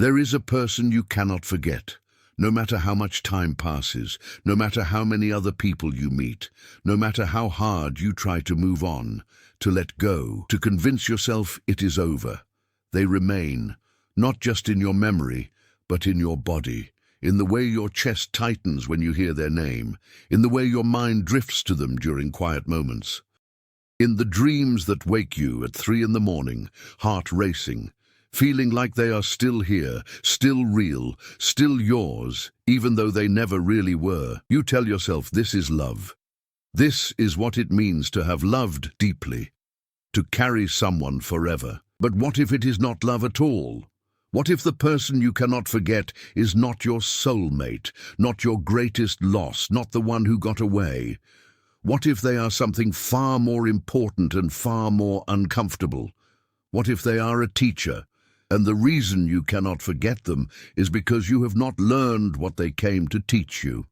There is a person you cannot forget. No matter how much time passes, no matter how many other people you meet, no matter how hard you try to move on, to let go, to convince yourself it is over, they remain, not just in your memory, but in your body, in the way your chest tightens when you hear their name, in the way your mind drifts to them during quiet moments, in the dreams that wake you at 3 a.m, heart racing, feeling like they are still here, still real, still yours, even though they never really were. You tell yourself this is love. This is what it means to have loved deeply, to carry someone forever. But what if it is not love at all? What if the person you cannot forget is not your soulmate, not your greatest loss, not the one who got away? What if they are something far more important and far more uncomfortable? What if they are a teacher? And the reason you cannot forget them is because you have not learned what they came to teach you.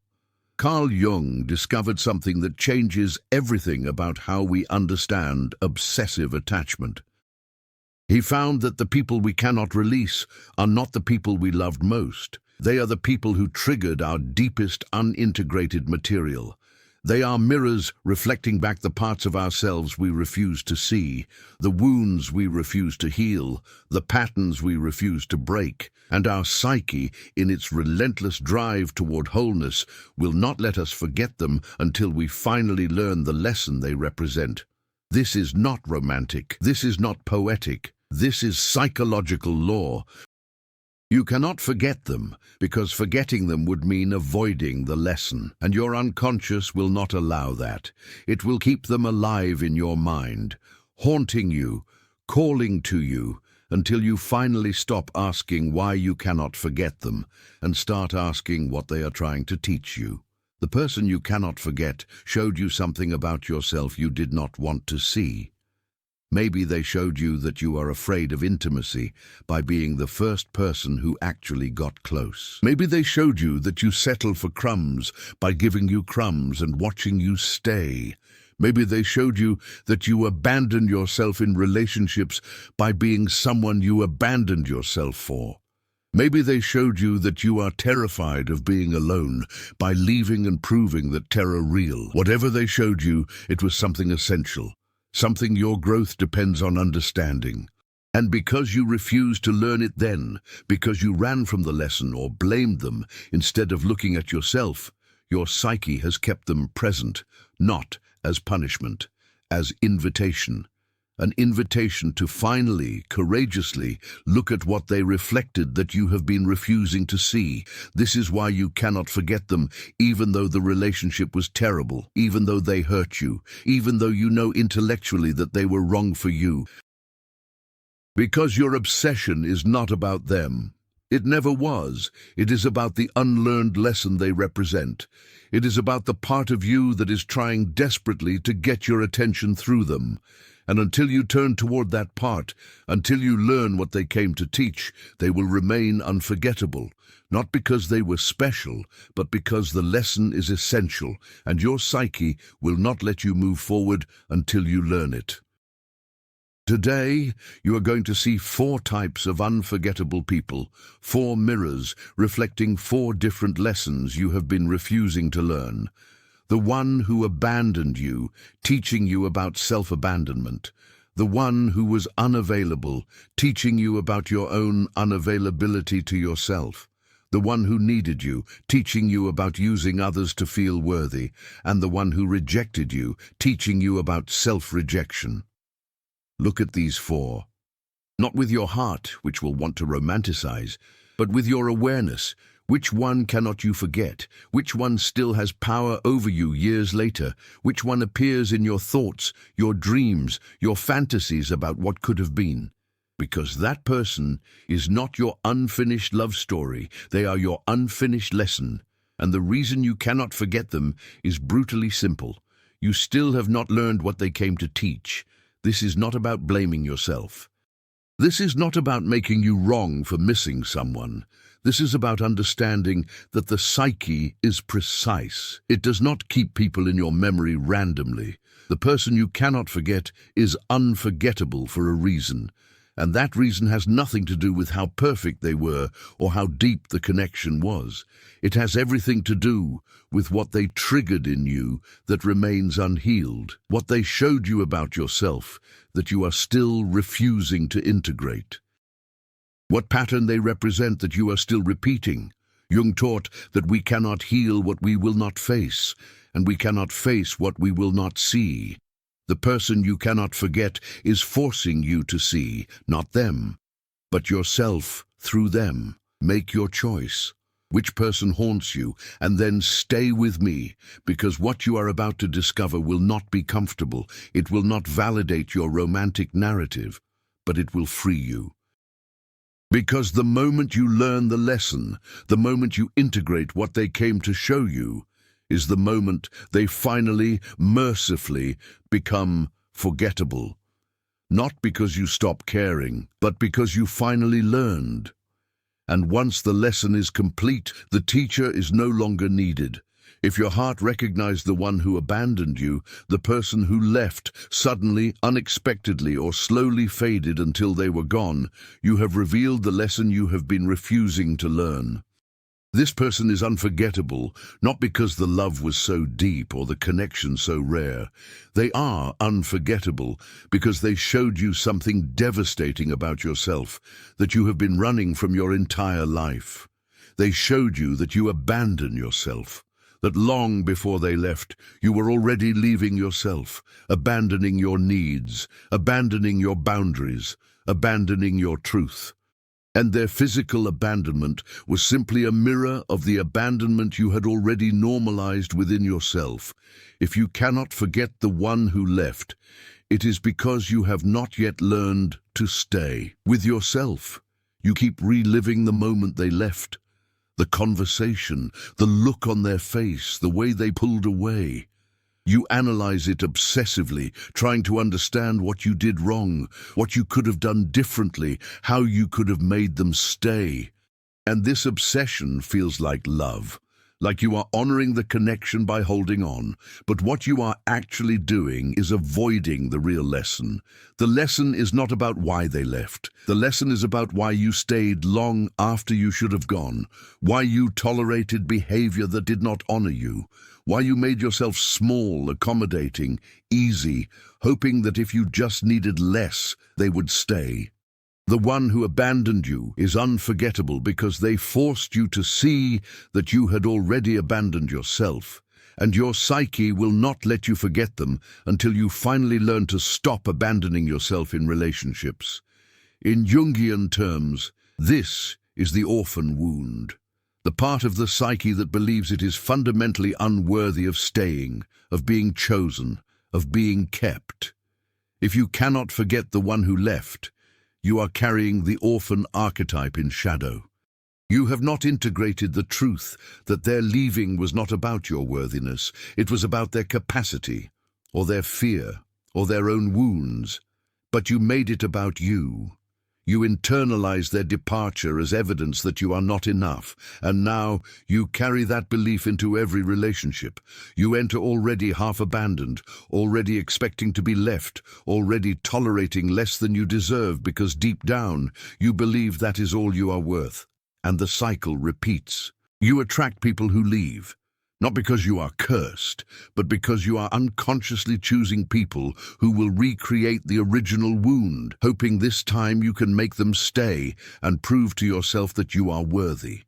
Carl Jung discovered something that changes everything about how we understand obsessive attachment. He found that the people we cannot release are not the people we loved most. They are the people who triggered our deepest unintegrated material. They are mirrors reflecting back the parts of ourselves we refuse to see, the wounds we refuse to heal, the patterns we refuse to break, and our psyche, in its relentless drive toward wholeness, will not let us forget them until we finally learn the lesson they represent. This is not romantic. This is not poetic. This is psychological law. You cannot forget them, because forgetting them would mean avoiding the lesson, and your unconscious will not allow that. It will keep them alive in your mind, haunting you, calling to you, until you finally stop asking why you cannot forget them, and start asking what they are trying to teach you. The person you cannot forget showed you something about yourself you did not want to see. Maybe they showed you that you are afraid of intimacy by being the first person who actually got close. Maybe they showed you that you settle for crumbs by giving you crumbs and watching you stay. Maybe they showed you that you abandon yourself in relationships by being someone you abandoned yourself for. Maybe they showed you that you are terrified of being alone by leaving and proving that terror real. Whatever they showed you, it was something essential. Something your growth depends on understanding. And because you refused to learn it then, because you ran from the lesson or blamed them instead of looking at yourself, your psyche has kept them present, not as punishment, as invitation. An invitation to finally, courageously, look at what they reflected that you have been refusing to see. This is why you cannot forget them, even though the relationship was terrible, even though they hurt you, even though you know intellectually that they were wrong for you. Because your obsession is not about them. It never was. It is about the unlearned lesson they represent. It is about the part of you that is trying desperately to get your attention through them. And until you turn toward that part, until you learn what they came to teach, they will remain unforgettable, not because they were special, but because the lesson is essential, and your psyche will not let you move forward until you learn it. Today, you are going to see 4 types of unforgettable people, 4 mirrors reflecting 4 different lessons you have been refusing to learn. The one who abandoned you, teaching you about self-abandonment. The one who was unavailable, teaching you about your own unavailability to yourself. The one who needed you, teaching you about using others to feel worthy. And the one who rejected you, teaching you about self-rejection. Look at these 4. Not with your heart, which will want to romanticize, but with your awareness. Which one cannot you forget? Which one still has power over you years later? Which one appears in your thoughts, your dreams, your fantasies about what could have been? Because that person is not your unfinished love story. They are your unfinished lesson. And the reason you cannot forget them is brutally simple. You still have not learned what they came to teach. This is not about blaming yourself. This is not about making you wrong for missing someone. This is about understanding that the psyche is precise. It does not keep people in your memory randomly. The person you cannot forget is unforgettable for a reason. And that reason has nothing to do with how perfect they were or how deep the connection was. It has everything to do with what they triggered in you that remains unhealed, what they showed you about yourself that you are still refusing to integrate, what pattern they represent that you are still repeating. Jung taught that we cannot heal what we will not face, and we cannot face what we will not see. The person you cannot forget is forcing you to see, not them, but yourself through them. Make your choice. Which person haunts you, and then stay with me, because what you are about to discover will not be comfortable. It will not validate your romantic narrative, but it will free you. Because the moment you learn the lesson, the moment you integrate what they came to show you, is the moment they finally, mercifully, become forgettable. Not because you stop caring, but because you finally learned. And once the lesson is complete, the teacher is no longer needed. If your heart recognized the one who abandoned you, the person who left, suddenly, unexpectedly, or slowly faded until they were gone, you have revealed the lesson you have been refusing to learn. This person is unforgettable, not because the love was so deep or the connection so rare. They are unforgettable because they showed you something devastating about yourself that you have been running from your entire life. They showed you that you abandon yourself, that long before they left, you were already leaving yourself, abandoning your needs, abandoning your boundaries, abandoning your truth. And their physical abandonment was simply a mirror of the abandonment you had already normalized within yourself. If you cannot forget the one who left, it is because you have not yet learned to stay with yourself. You keep reliving the moment they left, the conversation, the look on their face, the way they pulled away. You analyze it obsessively, trying to understand what you did wrong, what you could have done differently, how you could have made them stay. And this obsession feels like love, like you are honoring the connection by holding on. But what you are actually doing is avoiding the real lesson. The lesson is not about why they left. The lesson is about why you stayed long after you should have gone, why you tolerated behavior that did not honor you, why you made yourself small, accommodating, easy, hoping that if you just needed less, they would stay. The one who abandoned you is unforgettable because they forced you to see that you had already abandoned yourself, and your psyche will not let you forget them until you finally learn to stop abandoning yourself in relationships. In Jungian terms, this is the orphan wound. The part of the psyche that believes it is fundamentally unworthy of staying, of being chosen, of being kept. If you cannot forget the one who left, you are carrying the orphan archetype in shadow. You have not integrated the truth that their leaving was not about your worthiness. It was about their capacity, or their fear, or their own wounds. But you made it about you. You internalized their departure as evidence that you are not enough, and now you carry that belief into every relationship. You enter already half-abandoned, already expecting to be left, already tolerating less than you deserve because deep down you believe that is all you are worth. And the cycle repeats. You attract people who leave, not because you are cursed, but because you are unconsciously choosing people who will recreate the original wound, hoping this time you can make them stay and prove to yourself that you are worthy.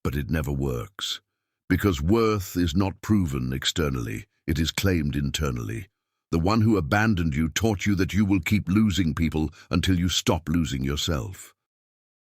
But it never works, because worth is not proven externally, it is claimed internally. The one who abandoned you taught you that you will keep losing people until you stop losing yourself.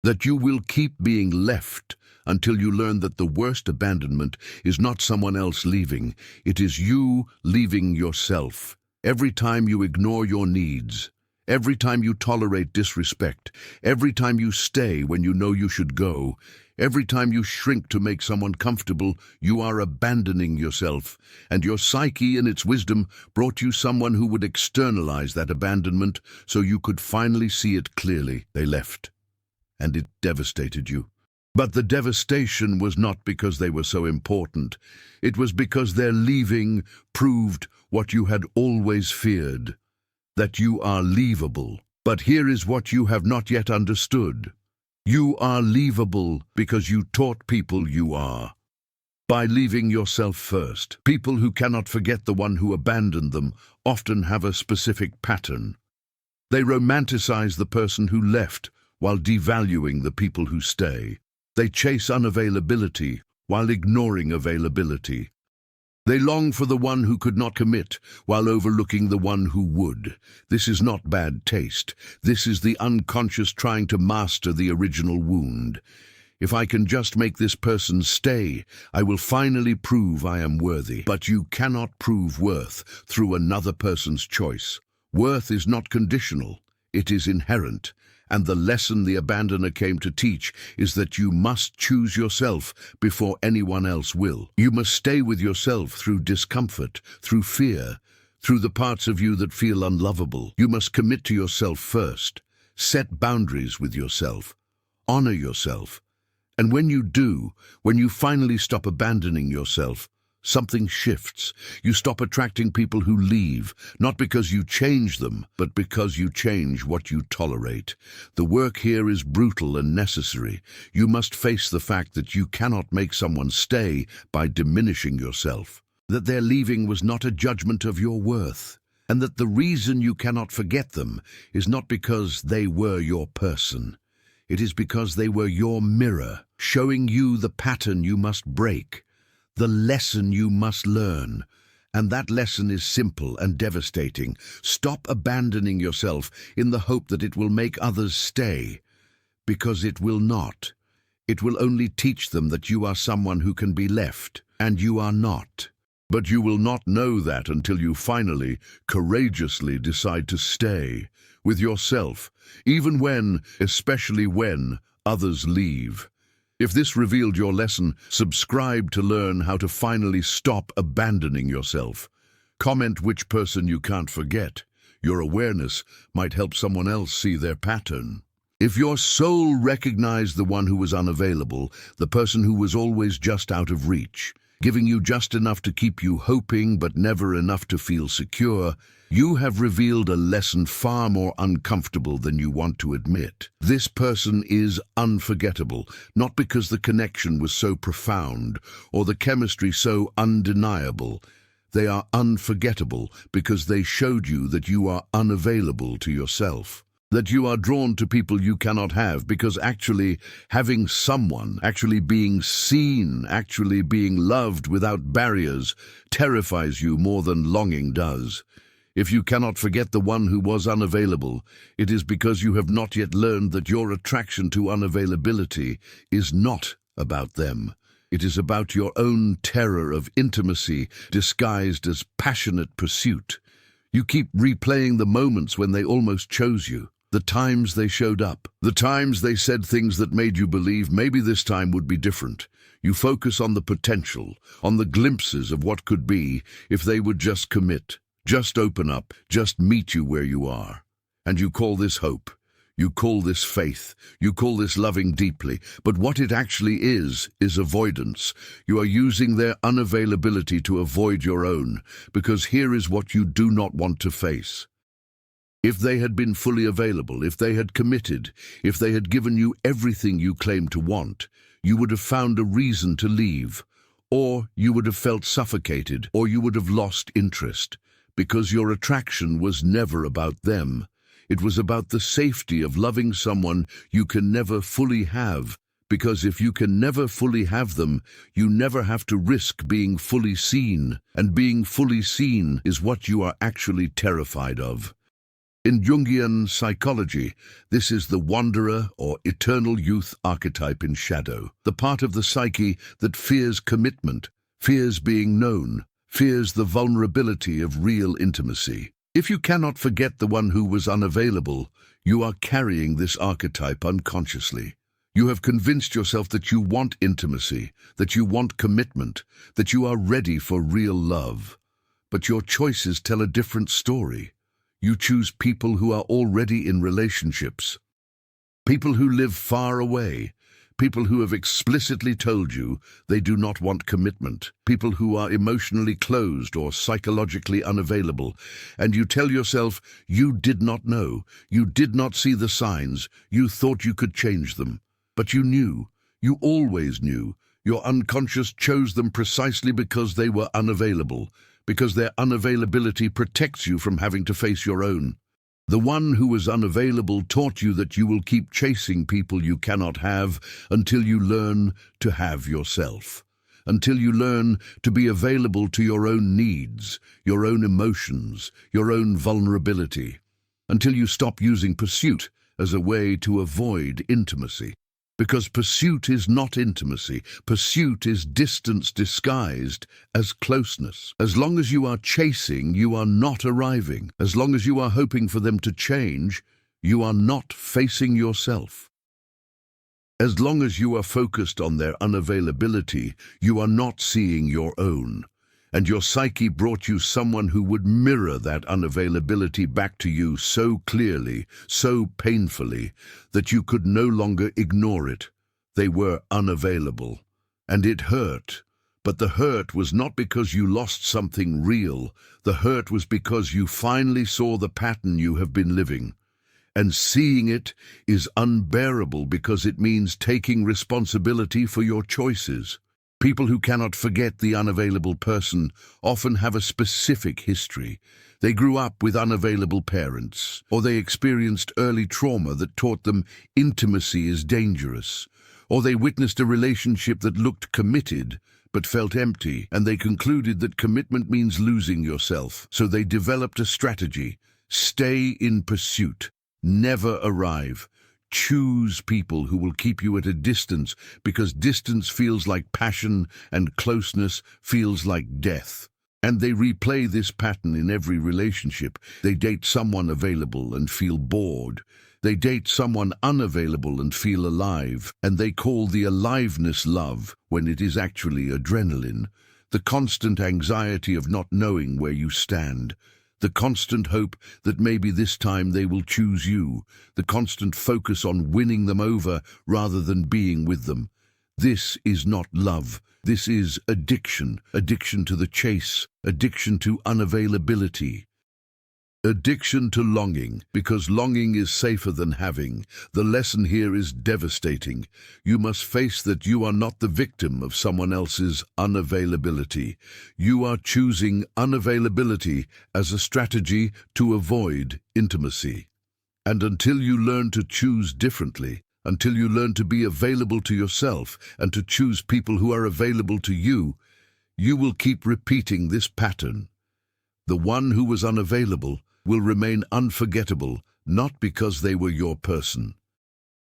That you will keep being left until you learn that the worst abandonment is not someone else leaving, it is you leaving yourself. Every time you ignore your needs, every time you tolerate disrespect, every time you stay when you know you should go, every time you shrink to make someone comfortable, you are abandoning yourself. And your psyche, in its wisdom, brought you someone who would externalize that abandonment so you could finally see it clearly. They left, and it devastated you. But the devastation was not because they were so important. It was because their leaving proved what you had always feared, that you are leavable. But here is what you have not yet understood. You are leavable because you taught people you are. By leaving yourself first, people who cannot forget the one who abandoned them often have a specific pattern. They romanticize the person who left while devaluing the people who stay. They chase unavailability while ignoring availability. They long for the one who could not commit while overlooking the one who would. This is not bad taste. This is the unconscious trying to master the original wound. If I can just make this person stay, I will finally prove I am worthy. But you cannot prove worth through another person's choice. Worth is not conditional. It is inherent. And the lesson the abandoner came to teach is that you must choose yourself before anyone else will. You must stay with yourself through discomfort, through fear, through the parts of you that feel unlovable. You must commit to yourself first. Set boundaries with yourself. Honor yourself. And when you do, when you finally stop abandoning yourself, something shifts. You stop attracting people who leave, not because you change them, but because you change what you tolerate. The work here is brutal and necessary. You must face the fact that you cannot make someone stay by diminishing yourself, that their leaving was not a judgment of your worth, and that the reason you cannot forget them is not because they were your person. It is because they were your mirror, showing you the pattern you must break, the lesson you must learn. And that lesson is simple and devastating. Stop abandoning yourself in the hope that it will make others stay, because it will not. It will only teach them that you are someone who can be left, and you are not. But you will not know that until you finally, courageously decide to stay with yourself, even when, especially when, others leave. If this revealed your lesson, subscribe to learn how to finally stop abandoning yourself. Comment which person you can't forget. Your awareness might help someone else see their pattern. If your soul recognized the one who was unavailable, the person who was always just out of reach, giving you just enough to keep you hoping but never enough to feel secure, you have revealed a lesson far more uncomfortable than you want to admit. This person is unforgettable, not because the connection was so profound or the chemistry so undeniable. They are unforgettable because they showed you that you are unavailable to yourself. That you are drawn to people you cannot have because actually having someone, actually being seen, actually being loved without barriers terrifies you more than longing does. If you cannot forget the one who was unavailable, it is because you have not yet learned that your attraction to unavailability is not about them. It is about your own terror of intimacy disguised as passionate pursuit. You keep replaying the moments when they almost chose you, the times they showed up, the times they said things that made you believe maybe this time would be different. You focus on the potential, on the glimpses of what could be if they would just commit. Just open up, just meet you where you are. And you call this hope. You call this faith. You call this loving deeply. But what it actually is avoidance. You are using their unavailability to avoid your own, because here is what you do not want to face. If they had been fully available, if they had committed, if they had given you everything you claim to want, you would have found a reason to leave, or you would have felt suffocated, or you would have lost interest. Because your attraction was never about them. It was about the safety of loving someone you can never fully have. Because if you can never fully have them, you never have to risk being fully seen. And being fully seen is what you are actually terrified of. In Jungian psychology, this is the wanderer or eternal youth archetype in shadow. The part of the psyche that fears commitment, fears being known, fears the vulnerability of real intimacy. If you cannot forget the one who was unavailable, you are carrying this archetype unconsciously. You have convinced yourself that you want intimacy, that you want commitment, that you are ready for real love. But your choices tell a different story. You choose people who are already in relationships, people who live far away, People who have explicitly told you they do not want commitment. People who are emotionally closed or psychologically unavailable. And you tell yourself you did not know, you did not see the signs, you thought you could change them. But you knew, you always knew. Your unconscious chose them precisely because they were unavailable, because their unavailability protects you from having to face your own. The one who was unavailable taught you that you will keep chasing people you cannot have until you learn to have yourself, until you learn to be available to your own needs, your own emotions, your own vulnerability, until you stop using pursuit as a way to avoid intimacy. Because pursuit is not intimacy. Pursuit is distance disguised as closeness. As long as you are chasing, you are not arriving. As long as you are hoping for them to change, you are not facing yourself. As long as you are focused on their unavailability, you are not seeing your own. And your psyche brought you someone who would mirror that unavailability back to you so clearly, so painfully, that you could no longer ignore it. They were unavailable. And it hurt. But the hurt was not because you lost something real. The hurt was because you finally saw the pattern you have been living. And seeing it is unbearable because it means taking responsibility for your choices. People who cannot forget the unavailable person often have a specific history. They grew up with unavailable parents, or they experienced early trauma that taught them intimacy is dangerous, or they witnessed a relationship that looked committed but felt empty, and they concluded that commitment means losing yourself. So they developed a strategy: stay in pursuit, never arrive. Choose people who will keep you at a distance because distance feels like passion and closeness feels like death. And they replay this pattern in every relationship. They date someone available and feel bored. They date someone unavailable and feel alive. And they call the aliveness love when it is actually adrenaline. The constant anxiety of not knowing where you stand. The constant hope that maybe this time they will choose you. The constant focus on winning them over rather than being with them. This is not love. This is addiction. Addiction to the chase. Addiction to unavailability. Addiction to longing, because longing is safer than having. The lesson here is devastating. You must face that you are not the victim of someone else's unavailability. You are choosing unavailability as a strategy to avoid intimacy. And until you learn to choose differently, until you learn to be available to yourself and to choose people who are available to you, you will keep repeating this pattern. The one who was unavailable will remain unforgettable, not because they were your person,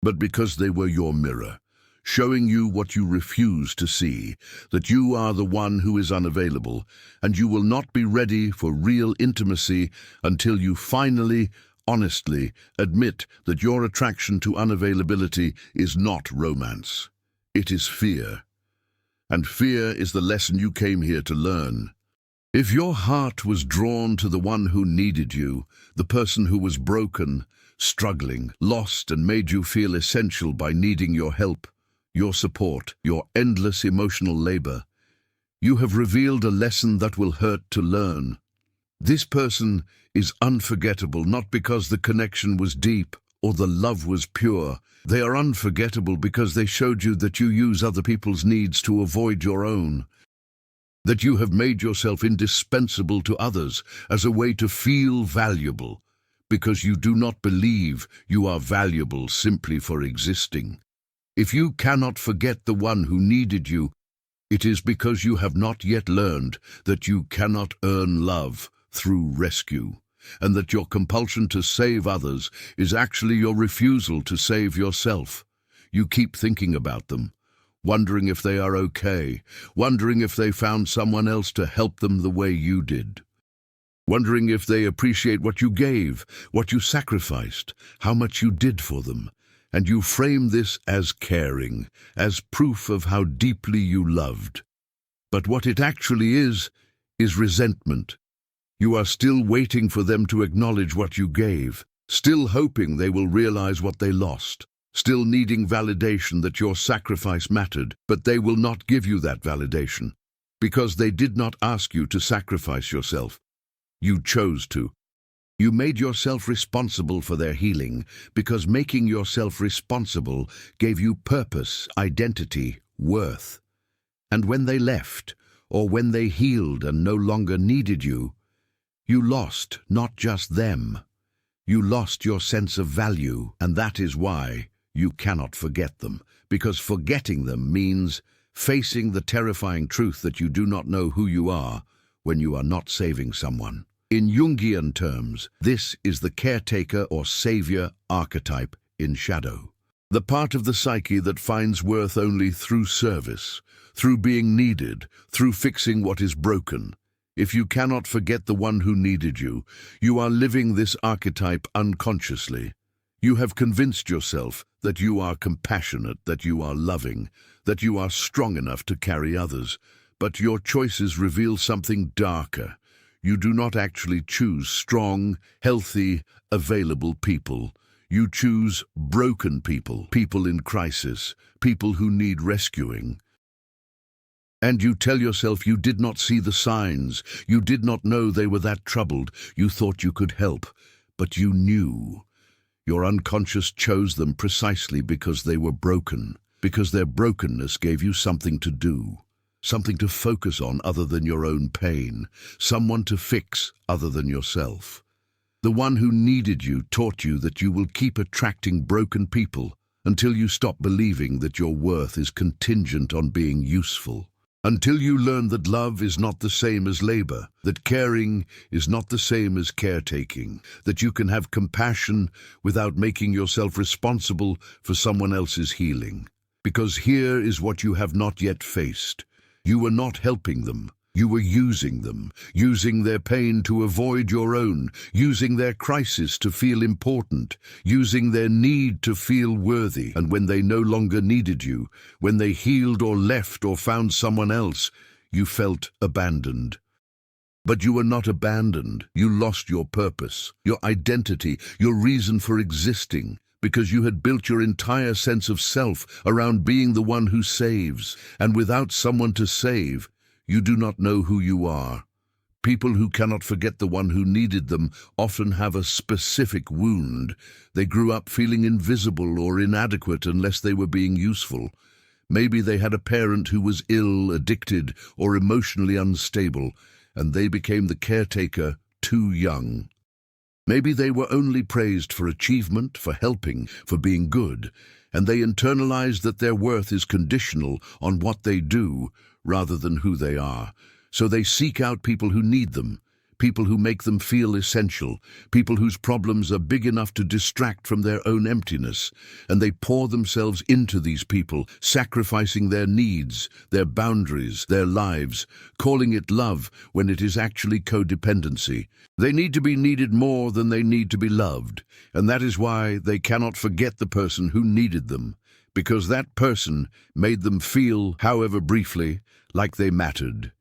but because they were your mirror, showing you what you refuse to see, that you are the one who is unavailable, and you will not be ready for real intimacy until you finally, honestly, admit that your attraction to unavailability is not romance. It is fear. And fear is the lesson you came here to learn. If your heart was drawn to the one who needed you, the person who was broken, struggling, lost, and made you feel essential by needing your help, your support, your endless emotional labor, you have revealed a lesson that will hurt to learn. This person is unforgettable not because the connection was deep or the love was pure. They are unforgettable because they showed you that you use other people's needs to avoid your own. That you have made yourself indispensable to others as a way to feel valuable, because you do not believe you are valuable simply for existing. If you cannot forget the one who needed you, it is because you have not yet learned that you cannot earn love through rescue, and that your compulsion to save others is actually your refusal to save yourself. You keep thinking about them, wondering if they are okay, wondering if they found someone else to help them the way you did, wondering if they appreciate what you gave, what you sacrificed, how much you did for them, and you frame this as caring, as proof of how deeply you loved. But what it actually is resentment. You are still waiting for them to acknowledge what you gave, still hoping they will realize what they lost, still needing validation that your sacrifice mattered, but they will not give you that validation, because they did not ask you to sacrifice yourself. You chose to. You made yourself responsible for their healing, because making yourself responsible gave you purpose, identity, worth. And when they left, or when they healed and no longer needed you, you lost not just them. You lost your sense of value, and that is why you cannot forget them, because forgetting them means facing the terrifying truth that you do not know who you are when you are not saving someone. In Jungian terms, this is the caretaker or savior archetype in shadow. The part of the psyche that finds worth only through service, through being needed, through fixing what is broken. If you cannot forget the one who needed you, you are living this archetype unconsciously. You have convinced yourself that you are compassionate, that you are loving, that you are strong enough to carry others, but your choices reveal something darker. You do not actually choose strong, healthy, available people. You choose broken people, people in crisis, people who need rescuing. And you tell yourself you did not see the signs, you did not know they were that troubled, you thought you could help, but you knew. Your unconscious chose them precisely because they were broken, because their brokenness gave you something to do. Something to focus on other than your own pain, someone to fix other than yourself. The one who needed you taught you that you will keep attracting broken people until you stop believing that your worth is contingent on being useful. Until you learn that love is not the same as labor, that caring is not the same as caretaking, that you can have compassion without making yourself responsible for someone else's healing. Because here is what you have not yet faced. You were not helping them. You were using them, using their pain to avoid your own, using their crisis to feel important, using their need to feel worthy. And when they no longer needed you, when they healed or left or found someone else, you felt abandoned. But you were not abandoned. You lost your purpose, your identity, your reason for existing, because you had built your entire sense of self around being the one who saves, and without someone to save, you do not know who you are. People who cannot forget the one who needed them often have a specific wound. They grew up feeling invisible or inadequate unless they were being useful. Maybe they had a parent who was ill, addicted, or emotionally unstable, and they became the caretaker too young. Maybe they were only praised for achievement, for helping, for being good, and they internalized that their worth is conditional on what they do rather than who they are. So they seek out people who need them, people who make them feel essential, people whose problems are big enough to distract from their own emptiness, and they pour themselves into these people, sacrificing their needs, their boundaries, their lives, calling it love when it is actually codependency. They need to be needed more than they need to be loved, and that is why they cannot forget the person who needed them, because that person made them feel, however briefly, like they mattered.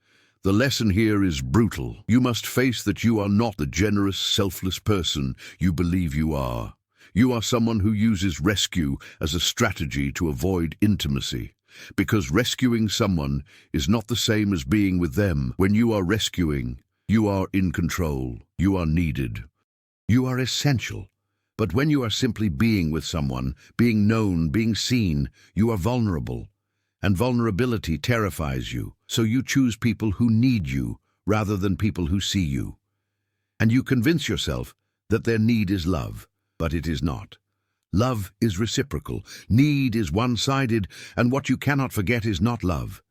The lesson here is brutal. You must face that you are not the generous, selfless person you believe you are. You are someone who uses rescue as a strategy to avoid intimacy, because rescuing someone is not the same as being with them. When you are rescuing, you are in control. You are needed. You are essential. But when you are simply being with someone, being known, being seen, you are vulnerable. And vulnerability terrifies you, so you choose people who need you rather than people who see you. And you convince yourself that their need is love, but it is not. Love is reciprocal, need is one-sided, and what you cannot forget is not love.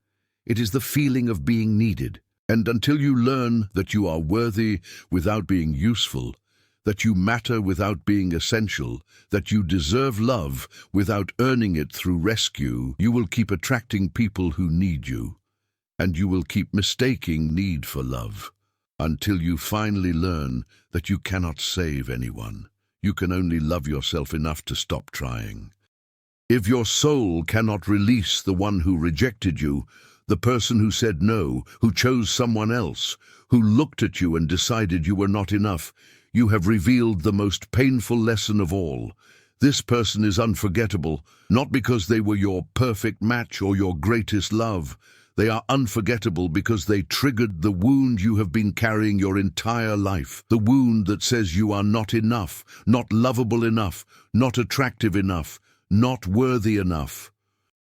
It is the feeling of being needed. And until you learn that you are worthy without being useful, that you matter without being essential, that you deserve love without earning it through rescue, you will keep attracting people who need you, and you will keep mistaking need for love, until you finally learn that you cannot save anyone. You can only love yourself enough to stop trying. If your soul cannot release the one who rejected you, the person who said no, who chose someone else, who looked at you and decided you were not enough, you have revealed the most painful lesson of all, This person is unforgettable, not because they were your perfect match or your greatest love. They are unforgettable because they triggered the wound you have been carrying your entire life. The wound that says you are not enough, not lovable enough, not attractive enough, not worthy enough.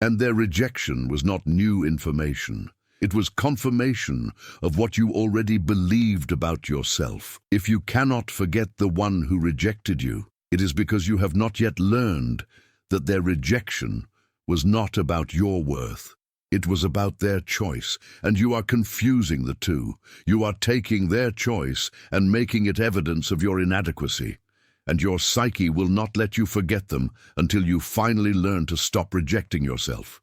And their rejection was not new information. It was confirmation of what you already believed about yourself. If you cannot forget the one who rejected you, it is because you have not yet learned that their rejection was not about your worth. It was about their choice, and you are confusing the two. You are taking their choice and making it evidence of your inadequacy. And your psyche will not let you forget them until you finally learn to stop rejecting yourself.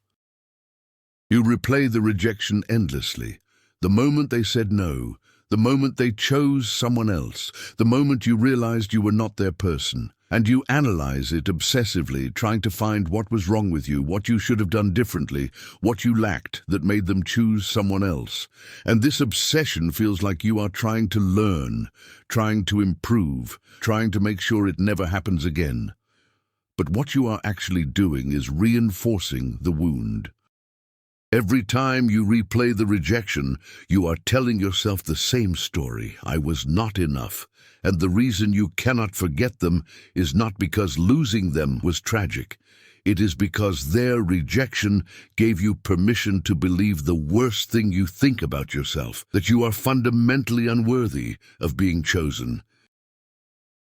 You replay the rejection endlessly. The moment they said no, the moment they chose someone else, the moment you realized you were not their person. And you analyze it obsessively, trying to find what was wrong with you, what you should have done differently, what you lacked that made them choose someone else. And this obsession feels like you are trying to learn, trying to improve, trying to make sure it never happens again. But what you are actually doing is reinforcing the wound. Every time you replay the rejection, you are telling yourself the same story. I was not enough. And the reason you cannot forget them is not because losing them was tragic. It is because their rejection gave you permission to believe the worst thing you think about yourself, that you are fundamentally unworthy of being chosen.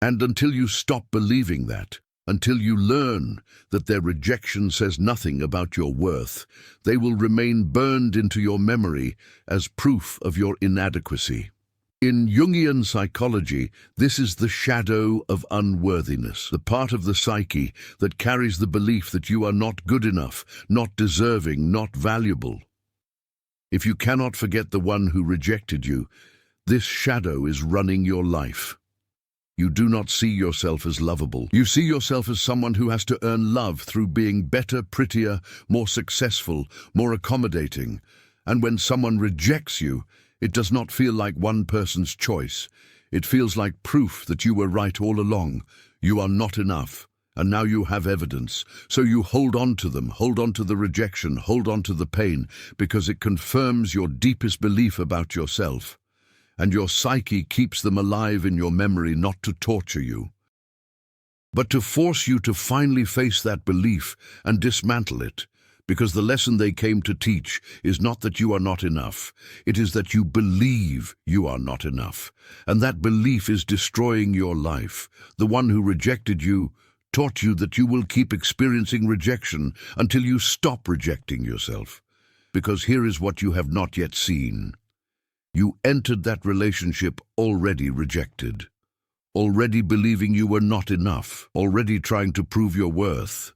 And until you stop believing that, until you learn that their rejection says nothing about your worth, they will remain burned into your memory as proof of your inadequacy. In Jungian psychology, this is the shadow of unworthiness, the part of the psyche that carries the belief that you are not good enough, not deserving, not valuable. If you cannot forget the one who rejected you, this shadow is running your life. You do not see yourself as lovable. You see yourself as someone who has to earn love through being better, prettier, more successful, more accommodating. And when someone rejects you, it does not feel like one person's choice. It feels like proof that you were right all along. You are not enough, and now you have evidence. So you hold on to them, hold on to the rejection, hold on to the pain, because it confirms your deepest belief about yourself. And your psyche keeps them alive in your memory, not to torture you, but to force you to finally face that belief and dismantle it. Because the lesson they came to teach is not that you are not enough. It is that you believe you are not enough. And that belief is destroying your life. The one who rejected you taught you that you will keep experiencing rejection until you stop rejecting yourself. Because here is what you have not yet seen. You entered that relationship already rejected, already believing you were not enough, already trying to prove your worth,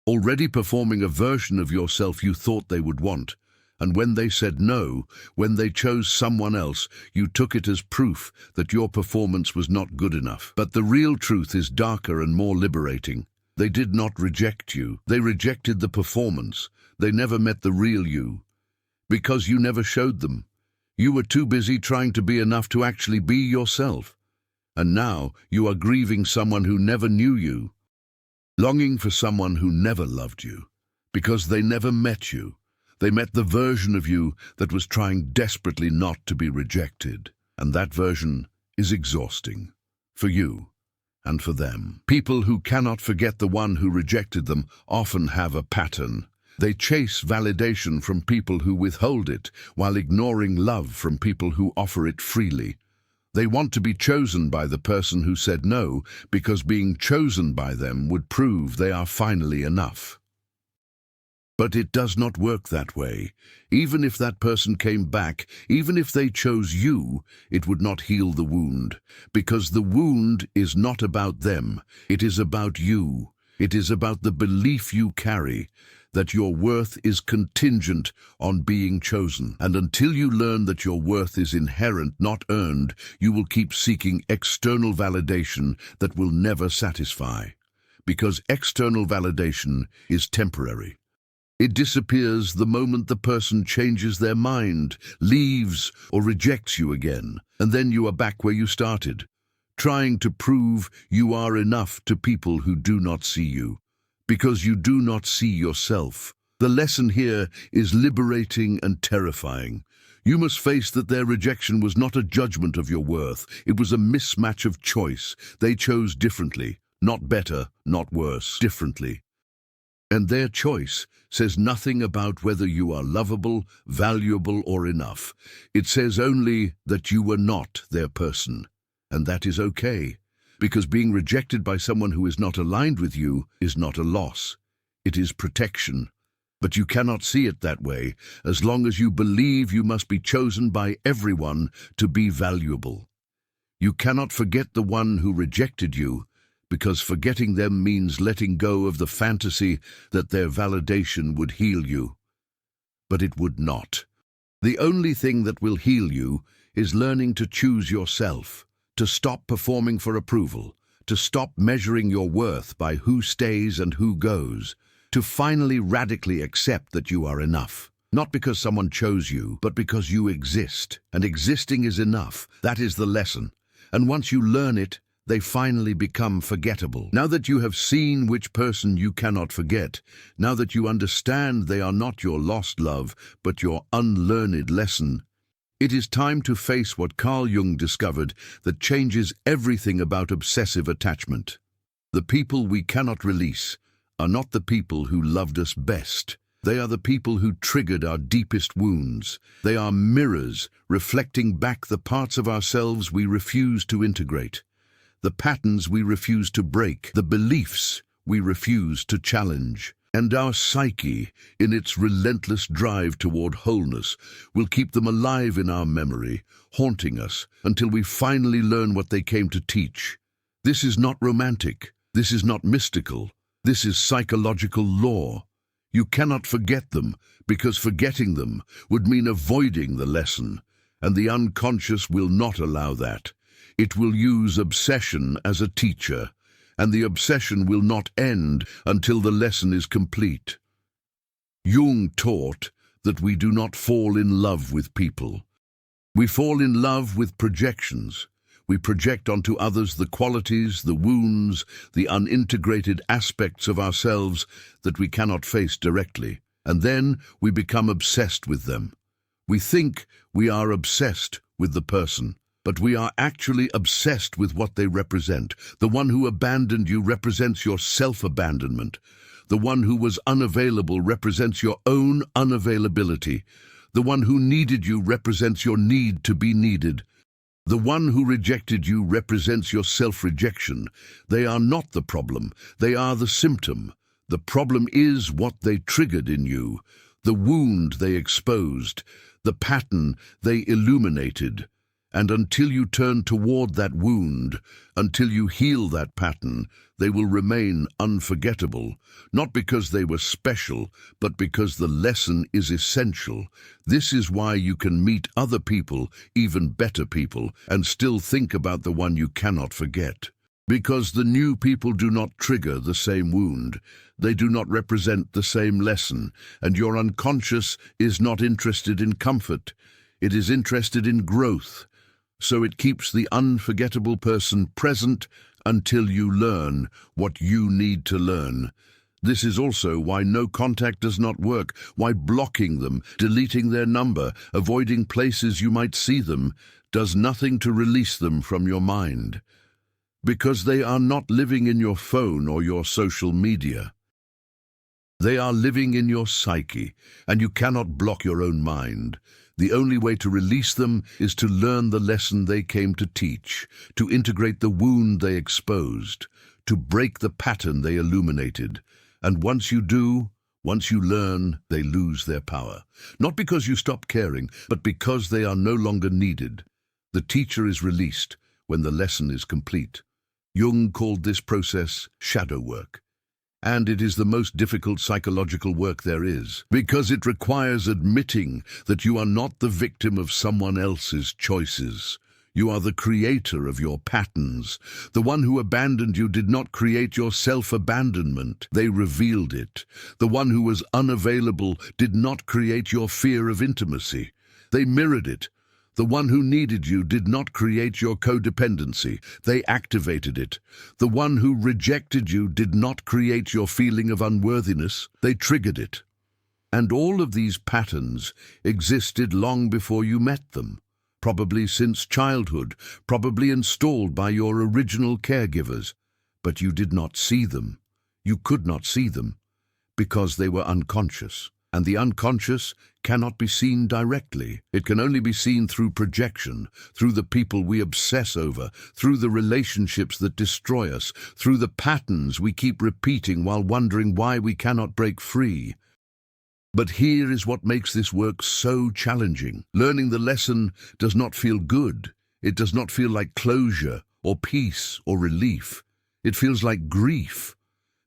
already performing a version of yourself you thought they would want. And when they said no, when they chose someone else, you took it as proof that your performance was not good enough. But the real truth is darker and more liberating. They did not reject you. They rejected the performance. They never met the real you, because you never showed them. You were too busy trying to be enough to actually be yourself. And now you are grieving someone who never knew you, longing for someone who never loved you, because they never met you. They met the version of you that was trying desperately not to be rejected. And that version is exhausting, for you and for them. People who cannot forget the one who rejected them often have a pattern. They chase validation from people who withhold it, while ignoring love from people who offer it freely. They want to be chosen by the person who said no, because being chosen by them would prove they are finally enough. But it does not work that way. Even if that person came back, even if they chose you, it would not heal the wound. Because the wound is not about them, it is about you. It is about the belief you carry, that your worth is contingent on being chosen. And until you learn that your worth is inherent, not earned, you will keep seeking external validation that will never satisfy. Because external validation is temporary. It disappears the moment the person changes their mind, leaves, or rejects you again. And then you are back where you started, trying to prove you are enough to people who do not see you, because you do not see yourself. The lesson here is liberating and terrifying. You must face that their rejection was not a judgment of your worth. It was a mismatch of choice. They chose differently, not better, not worse, differently. And their choice says nothing about whether you are lovable, valuable, or enough. It says only that you were not their person. And that is okay, because being rejected by someone who is not aligned with you is not a loss. It is protection. But you cannot see it that way as long as you believe you must be chosen by everyone to be valuable. You cannot forget the one who rejected you, because forgetting them means letting go of the fantasy that their validation would heal you. But it would not. The only thing that will heal you is learning to choose yourself, to stop performing for approval, to stop measuring your worth by who stays and who goes, to finally radically accept that you are enough. Not because someone chose you, but because you exist. And existing is enough. That is the lesson. And once you learn it, they finally become forgettable. Now that you have seen which person you cannot forget, now that you understand they are not your lost love, but your unlearned lesson, it is time to face what Carl Jung discovered that changes everything about obsessive attachment. The people we cannot release are not the people who loved us best. They are the people who triggered our deepest wounds. They are mirrors reflecting back the parts of ourselves we refuse to integrate, the patterns we refuse to break, the beliefs we refuse to challenge. And our psyche, in its relentless drive toward wholeness, will keep them alive in our memory, haunting us until we finally learn what they came to teach. This is not romantic. This is not mystical. This is psychological law. You cannot forget them, because forgetting them would mean avoiding the lesson, and the unconscious will not allow that. It will use obsession as a teacher, and the obsession will not end until the lesson is complete. Jung taught that we do not fall in love with people. We fall in love with projections. We project onto others the qualities, the wounds, the unintegrated aspects of ourselves that we cannot face directly, and then we become obsessed with them. We think we are obsessed with the person, but we are actually obsessed with what they represent. The one who abandoned you represents your self-abandonment. The one who was unavailable represents your own unavailability. The one who needed you represents your need to be needed. The one who rejected you represents your self-rejection. They are not the problem. They are the symptom. The problem is what they triggered in you, the wound they exposed, the pattern they illuminated. And until you turn toward that wound, until you heal that pattern, they will remain unforgettable, not because they were special, but because the lesson is essential. This is why you can meet other people, even better people, and still think about the one you cannot forget. Because the new people do not trigger the same wound. They do not represent the same lesson, and your unconscious is not interested in comfort. It is interested in growth. So it keeps the unforgettable person present until you learn what you need to learn. This is also why no contact does not work, why blocking them, deleting their number, avoiding places you might see them, does nothing to release them from your mind. Because they are not living in your phone or your social media. They are living in your psyche, and you cannot block your own mind. The only way to release them is to learn the lesson they came to teach, to integrate the wound they exposed, to break the pattern they illuminated. And once you do, once you learn, they lose their power. Not because you stop caring, but because they are no longer needed. The teacher is released when the lesson is complete. Jung called this process shadow work. And it is the most difficult psychological work there is, because it requires admitting that you are not the victim of someone else's choices. You are the creator of your patterns. The one who abandoned you did not create your self-abandonment. They revealed it. The one who was unavailable did not create your fear of intimacy. They mirrored it. The one who needed you did not create your codependency, they activated it. The one who rejected you did not create your feeling of unworthiness, they triggered it. And all of these patterns existed long before you met them, probably since childhood, probably installed by your original caregivers. But you did not see them. You could not see them, because they were unconscious. And the unconscious cannot be seen directly. It can only be seen through projection, through the people we obsess over, through the relationships that destroy us, through the patterns we keep repeating while wondering why we cannot break free. But here is what makes this work so challenging. Learning the lesson does not feel good. It does not feel like closure or peace or relief. It feels like grief.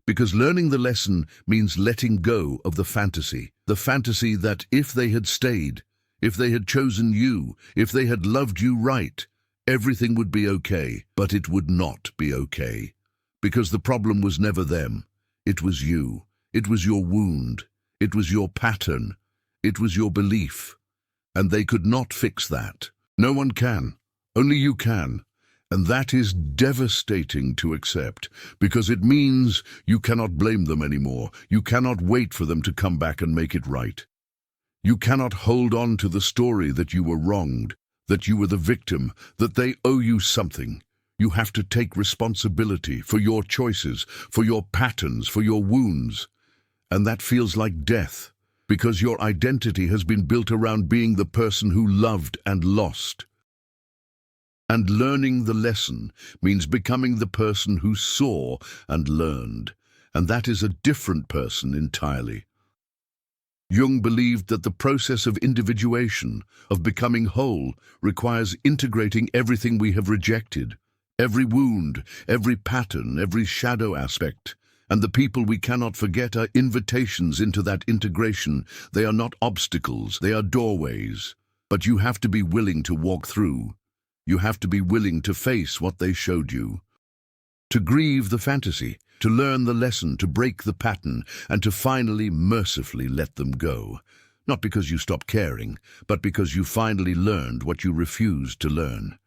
Because learning the lesson means letting go of the fantasy that if they had stayed, if they had chosen you, if they had loved you right, everything would be okay. But it would not be okay. Because the problem was never them. It was you. It was your wound. It was your pattern. It was your belief. And they could not fix that. No one can. Only you can. And that is devastating to accept, because it means you cannot blame them anymore. You cannot wait for them to come back and make it right. You cannot hold on to the story that you were wronged, that you were the victim, that they owe you something. You have to take responsibility for your choices, for your patterns, for your wounds. And that feels like death, because your identity has been built around being the person who loved and lost. And learning the lesson means becoming the person who saw and learned, and that is a different person entirely. Jung believed that the process of individuation, of becoming whole, requires integrating everything we have rejected, every wound, every pattern, every shadow aspect. And the people we cannot forget are invitations into that integration. They are not obstacles, they are doorways. But you have to be willing to walk through. You have to be willing to face what they showed you. To grieve the fantasy, to learn the lesson, to break the pattern, and to finally, mercifully let them go. Not because you stopped caring, but because you finally learned what you refused to learn.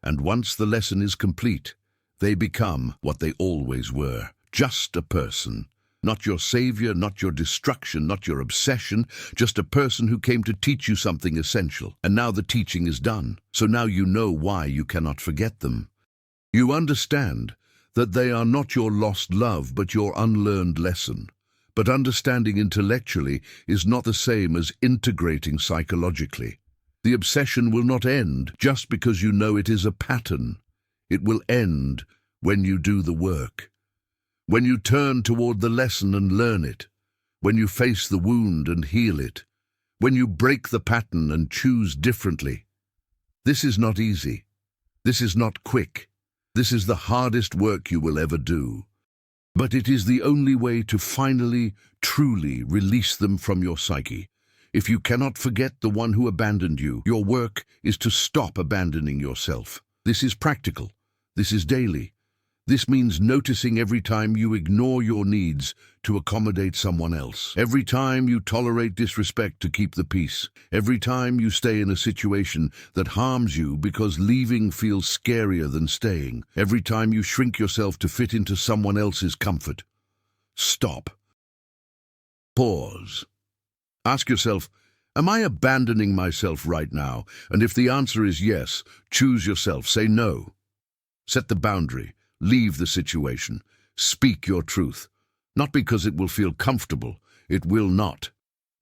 And once the lesson is complete, they become what they always were. Just a person. Not your savior, not your destruction, not your obsession, just a person who came to teach you something essential. And now the teaching is done, so now you know why you cannot forget them. You understand that they are not your lost love, but your unlearned lesson. But understanding intellectually is not the same as integrating psychologically. The obsession will not end just because you know it is a pattern. It will end when you do the work. When you turn toward the lesson and learn it, when you face the wound and heal it, when you break the pattern and choose differently. This is not easy. This is not quick. This is the hardest work you will ever do. But it is the only way to finally, truly release them from your psyche. If you cannot forget the one who abandoned you, your work is to stop abandoning yourself. This is practical. This is daily. This means noticing every time you ignore your needs to accommodate someone else. Every time you tolerate disrespect to keep the peace. Every time you stay in a situation that harms you because leaving feels scarier than staying. Every time you shrink yourself to fit into someone else's comfort. Stop. Pause. Ask yourself, am I abandoning myself right now? And if the answer is yes, choose yourself. Say no. Set the boundary. Leave the situation. Speak your truth. Not because it will feel comfortable. It will not.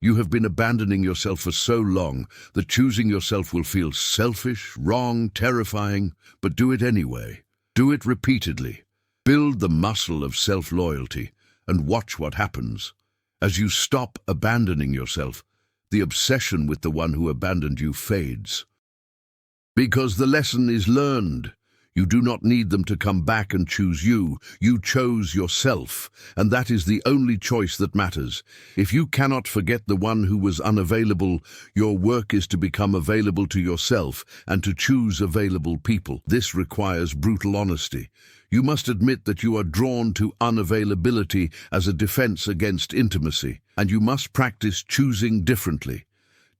You have been abandoning yourself for so long that choosing yourself will feel selfish, wrong, terrifying, but do it anyway. Do it repeatedly. Build the muscle of self-loyalty and watch what happens. As you stop abandoning yourself, the obsession with the one who abandoned you fades. Because the lesson is learned. You do not need them to come back and choose you. You chose yourself, and that is the only choice that matters. If you cannot forget the one who was unavailable, your work is to become available to yourself and to choose available people. This requires brutal honesty. You must admit that you are drawn to unavailability as a defense against intimacy, and you must practice choosing differently.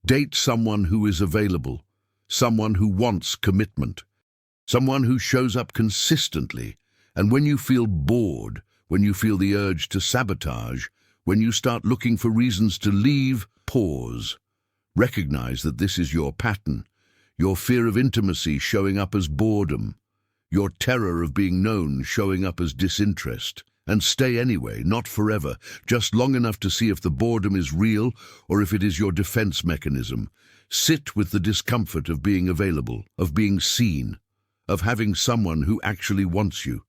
Date someone who is available. someone who wants commitment, someone who shows up consistently. And when you feel bored, when you feel the urge to sabotage, when you start looking for reasons to leave, pause. Recognize that this is your pattern, your fear of intimacy showing up as boredom, your terror of being known showing up as disinterest. And stay anyway, not forever, just long enough to see if the boredom is real or if it is your defense mechanism. Sit with the discomfort of being available, of being seen, of having someone who actually wants you.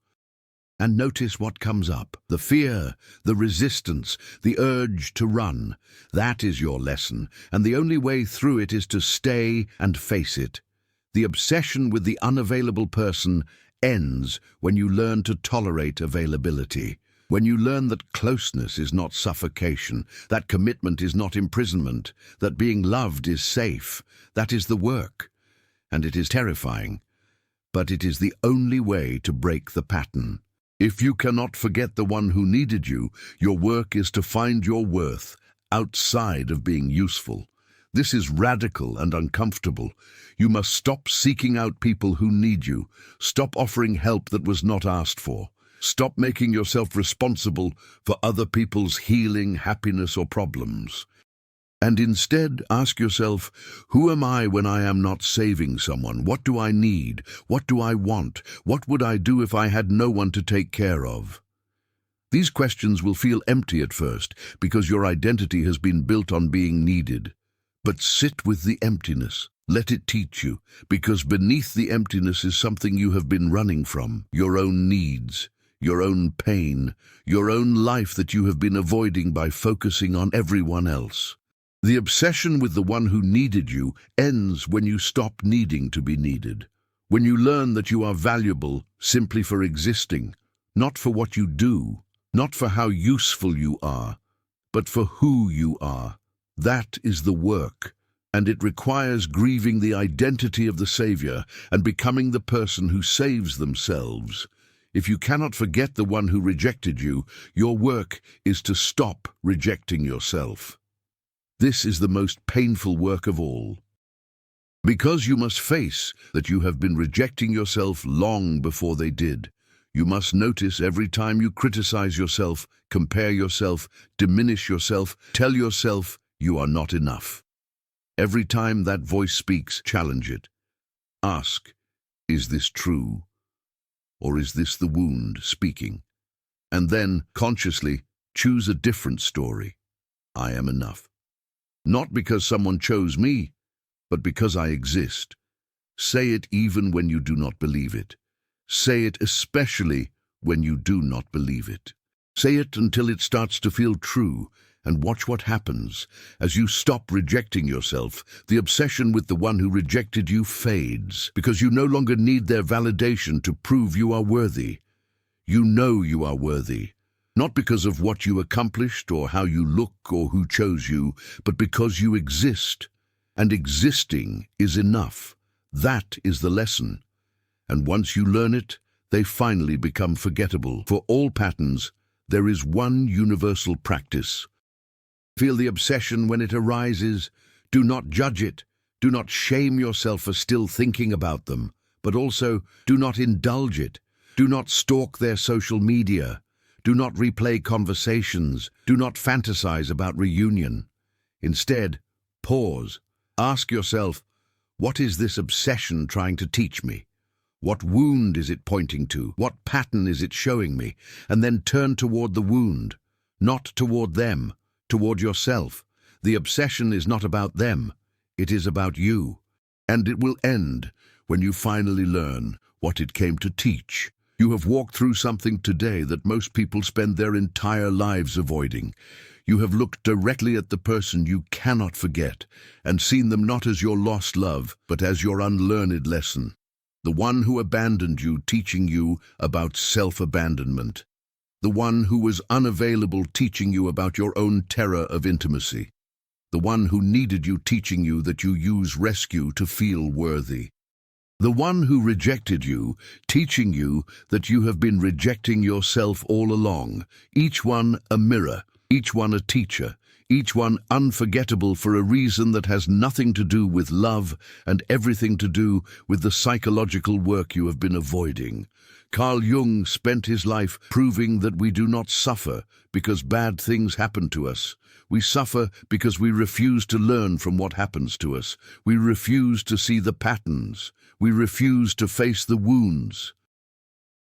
And notice what comes up. The fear, the resistance, the urge to run. That is your lesson, and the only way through it is to stay and face it. The obsession with the unavailable person ends when you learn to tolerate availability, when you learn that closeness is not suffocation, that commitment is not imprisonment, that being loved is safe. That is the work, and it is terrifying, but it is the only way to break the pattern. If you cannot forget the one who needed you, your work is to find your worth outside of being useful. This is radical and uncomfortable. You must stop seeking out people who need you. Stop offering help that was not asked for. Stop making yourself responsible for other people's healing, happiness, or problems. And instead, ask yourself, who am I when I am not saving someone? What do I need? What do I want? What would I do if I had no one to take care of? These questions will feel empty at first because your identity has been built on being needed. But sit with the emptiness. Let it teach you, because beneath the emptiness is something you have been running from, your own needs, your own pain, your own life that you have been avoiding by focusing on everyone else. The obsession with the one who needed you ends when you stop needing to be needed, when you learn that you are valuable simply for existing, not for what you do, not for how useful you are, but for who you are. That is the work, and it requires grieving the identity of the savior and becoming the person who saves themselves. If you cannot forget the one who rejected you, your work is to stop rejecting yourself. This is the most painful work of all, because you must face that you have been rejecting yourself long before they did. You must notice every time you criticize yourself, compare yourself, diminish yourself, tell yourself you are not enough. Every time that voice speaks, challenge it. Ask, is this true? Or is this the wound speaking? And then, consciously, choose a different story. I am enough. Not because someone chose me, but because I exist. Say it even when you do not believe it. Say it especially when you do not believe it. Say it until it starts to feel true, and watch what happens. As you stop rejecting yourself, the obsession with the one who rejected you fades, because you no longer need their validation to prove you are worthy. You know you are worthy, not because of what you accomplished or how you look or who chose you, but because you exist, and existing is enough. That is the lesson. And once you learn it, they finally become forgettable. For all patterns, there is one universal practice. Feel the obsession when it arises. Do not judge it. Do not shame yourself for still thinking about them. But also, do not indulge it. Do not stalk their social media. Do not replay conversations. Do not fantasize about reunion. Instead, pause. Ask yourself, what is this obsession trying to teach me? What wound is it pointing to? What pattern is it showing me? And then turn toward the wound, not toward them, toward yourself. The obsession is not about them, it is about you. And it will end when you finally learn what it came to teach. You have walked through something today that most people spend their entire lives avoiding. You have looked directly at the person you cannot forget and seen them not as your lost love, but as your unlearned lesson. The one who abandoned you, teaching you about self-abandonment. The one who was unavailable, teaching you about your own terror of intimacy. The one who needed you, teaching you that you use rescue to feel worthy. The one who rejected you, teaching you that you have been rejecting yourself all along, each one a mirror, each one a teacher, each one unforgettable for a reason that has nothing to do with love and everything to do with the psychological work you have been avoiding. Carl Jung spent his life proving that we do not suffer because bad things happen to us. We suffer because we refuse to learn from what happens to us. We refuse to see the patterns. We refuse to face the wounds.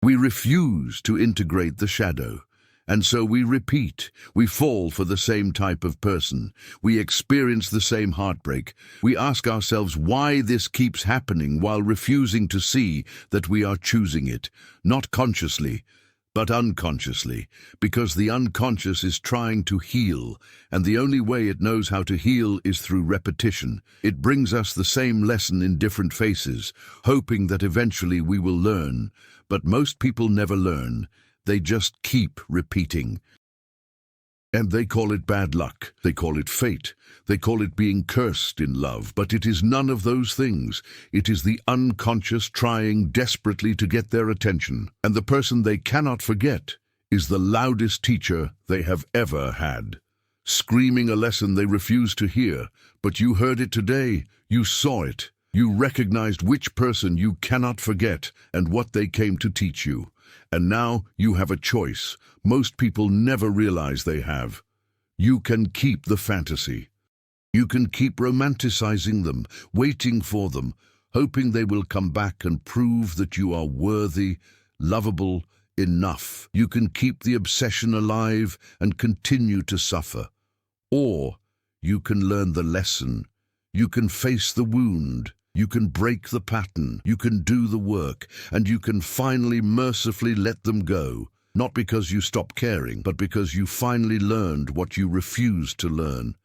We refuse to integrate the shadow. And so we repeat. We fall for the same type of person. We experience the same heartbreak. We ask ourselves why this keeps happening while refusing to see that we are choosing it, not consciously, but unconsciously, because the unconscious is trying to heal, and the only way it knows how to heal is through repetition. It brings us the same lesson in different faces, hoping that eventually we will learn. But most people never learn. They just keep repeating. And they call it bad luck. They call it fate. They call it being cursed in love. But it is none of those things. It is the unconscious trying desperately to get their attention. And the person they cannot forget is the loudest teacher they have ever had. Screaming a lesson they refuse to hear. But you heard it today. You saw it. You recognized which person you cannot forget and what they came to teach you. And now you have a choice. Most people never realize they have. You can keep the fantasy. You can keep romanticizing them, waiting for them, hoping they will come back and prove that you are worthy, lovable, enough. You can keep the obsession alive and continue to suffer. Or you can learn the lesson. You can face the wound. You can break the pattern, you can do the work, and you can finally mercifully let them go, not because you stop caring, but because you finally learned what you refused to learn.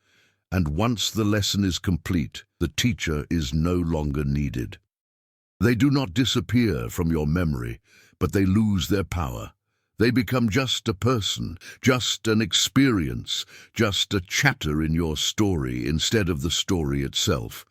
And once the lesson is complete, the teacher is no longer needed. They do not disappear from your memory, but they lose their power. They become just a person, just an experience, just a chapter in your story instead of the story itself.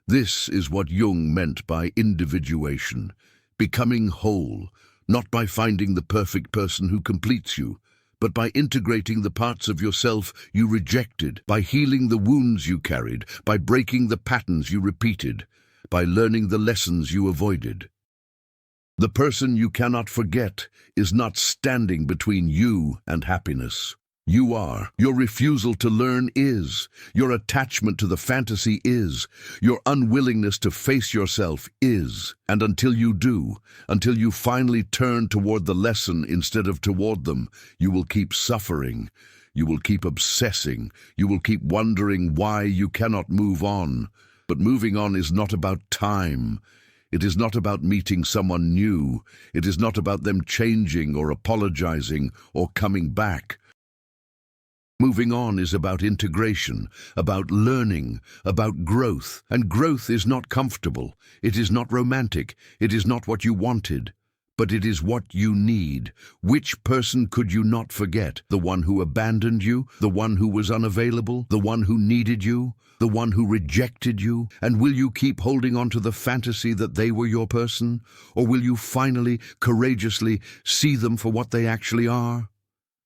This is what Jung meant by individuation, becoming whole, not by finding the perfect person who completes you, but by integrating the parts of yourself you rejected, by healing the wounds you carried, by breaking the patterns you repeated, by learning the lessons you avoided. The person you cannot forget is not standing between you and happiness. You are. Your refusal to learn is. Your attachment to the fantasy is. Your unwillingness to face yourself is. And until you do, until you finally turn toward the lesson instead of toward them, you will keep suffering. You will keep obsessing. You will keep wondering why you cannot move on. But moving on is not about time. It is not about meeting someone new. It is not about them changing or apologizing or coming back. Moving on is about integration, about learning, about growth. And growth is not comfortable. It is not romantic. It is not what you wanted. But it is what you need. Which person could you not forget? The one who abandoned you? The one who was unavailable? The one who needed you? The one who rejected you? And will you keep holding on to the fantasy that they were your person? Or will you finally, courageously see them for what they actually are?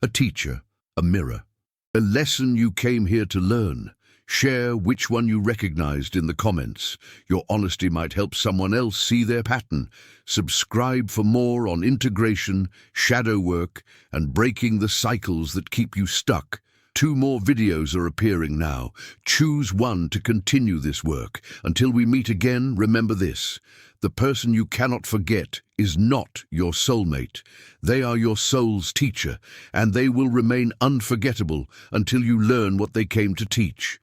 A teacher, a mirror. A lesson you came here to learn. Share which one you recognized in the comments. Your honesty might help someone else see their pattern. Subscribe for more on integration, shadow work, and breaking the cycles that keep you stuck. 2 more videos are appearing now. Choose one to continue this work. Until we meet again, remember this. The person you cannot forget is not your soulmate. They are your soul's teacher, and they will remain unforgettable until you learn what they came to teach.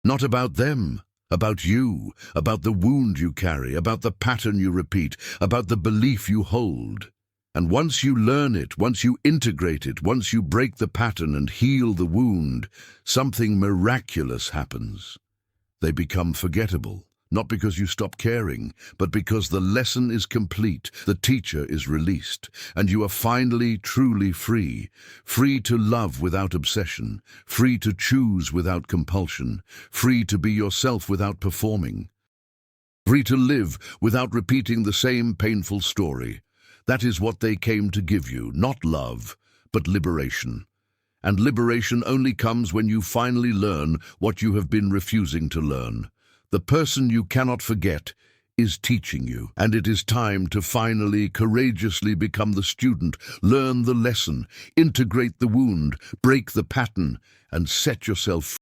Not about them, about you, about the wound you carry, about the pattern you repeat, about the belief you hold. And once you learn it, once you integrate it, once you break the pattern and heal the wound, something miraculous happens. They become forgettable. Not because you stop caring, but because the lesson is complete, the teacher is released, and you are finally truly free. Free to love without obsession, free to choose without compulsion, free to be yourself without performing, free to live without repeating the same painful story. That is what they came to give you, not love, but liberation. And liberation only comes when you finally learn what you have been refusing to learn. The person you cannot forget is teaching you, and it is time to finally, courageously become the student, learn the lesson, integrate the wound, break the pattern, and set yourself free.